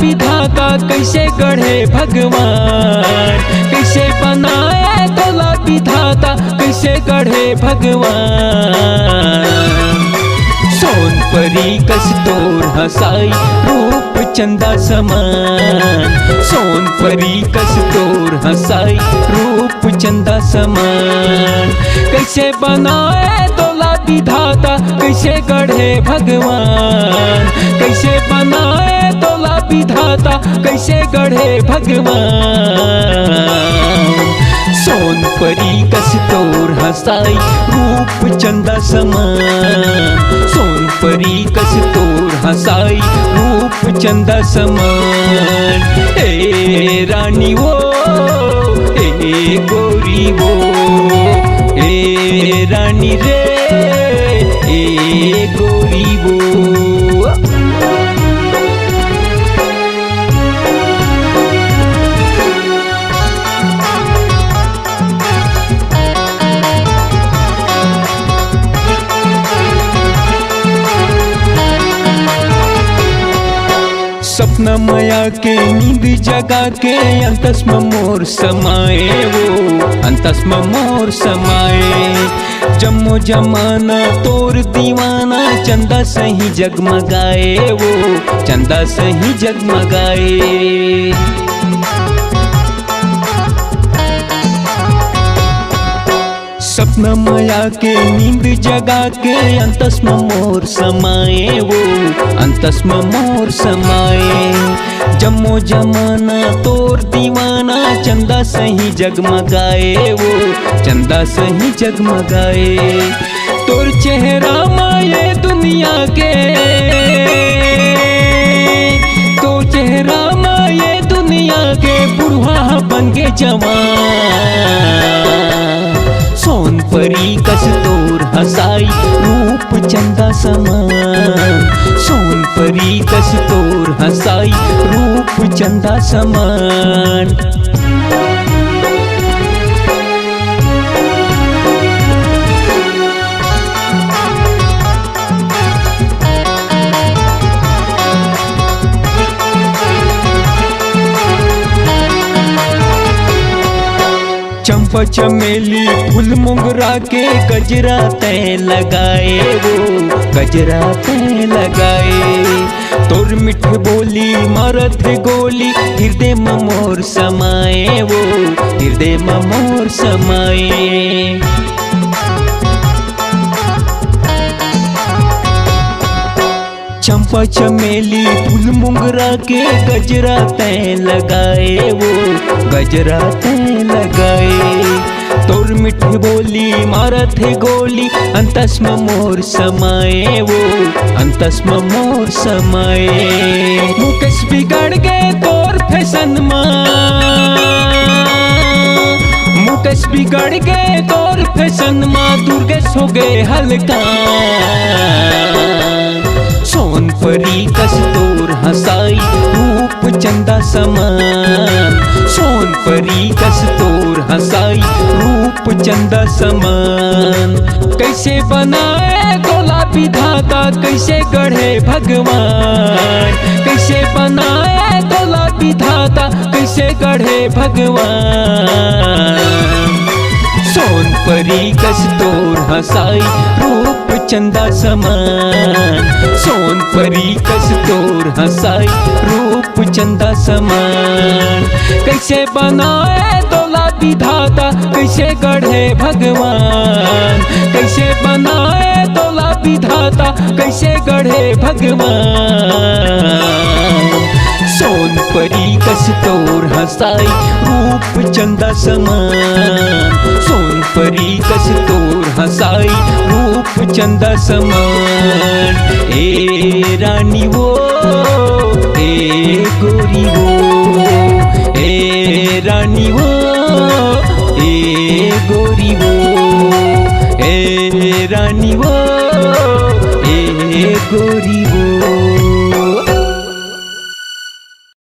विधाता कैसे गढ़े भगवान, कैसे बनाए तोला विधाता कैसे गढ़े भगवान। सोन परी कस तोर हंसाई रूप चंदा समान, सोन परी कस तोर हंसाई रूप चंदा समान। कैसे बनाए तोला विधाता कैसे गढ़े भगवान, कैसे बनाए तोला विधाता कैसे गढ़े भगवान। सोन परी कस तोर हंसाई रूप चंदा समान, सोन परी कस तोर हंसाई रूप चंदा समान। ए रानी वो ए गोरी वो, ए रानी रे ए गोरी वो। सपना माया के नींद जगा के अंतस्म मोर समाए वो, अंतस्म मोर समाए। जम्मो जमाना तोर दीवाना चंदा सही जगमगाए वो, चंदा सही जगमगाए। सपना माया के नींद जगा के अंतस्म मोर समाए वो, अंतस्म मोर समाए। जम्मो जमाना तोर दीवाना चंदा सही जगमगाए वो, चंदा सही जगमगाए। तोर चेहरा माये दुनिया के, तो चेहरा माये दुनिया के बुढ़वा बन के जवान। सोन परी कस तोर हंसाई रूप चंदा समान, सोन परी कस तोर हंसाई रूप चंदा समान। चंपा चमेली फूल मोगरा के गजरा तय लगाए वो, गजरा तय लगाए। तोर मिठ बोली मारत गोली हृदय में मोर समाए वो, हृदय में मोर समाए। चंपा चमेली फूल मोगरा के गजरा तय लगाए वो, गजरा तय लगाए। तोर मिठ बोली मारत है गोली अंतस्म मोर समाए वो, अंतस्म मोर समाए। मुकेश बिगड़ गए तोर फैशन माँ, मुकेश बिगड़ गए तोर फैशन माँ, दुर्गेश हो गए हल्का। सोन परी कस तोर हंसाई रूप चंदा समान, सोन परी कस तोर हंसाई रूप चंदा समान। कैसे बनाए तोला विधाता कैसे गढ़े भगवान, कैसे बनाए तोला विधाता कैसे गढ़े भगवान। सोन परी कस तोर हंसाई रूप चंदा समान, सोन परी कस तोर हंसाई रूप चंदा समान। कैसे बनाए तोला विधाता कैसे गढ़े भगवान, कैसे बनाए तोला विधाता कैसे गढ़े भगवान। सोन परी कस तोर हंसाई रूप चंदा समान, सोन परी कस तोर हंसाई रूप चंदा समान। ए रानी वो ए गोरी वो, ए रानी वो ए गोरी वो, ए रानी वो ए गोरी वो।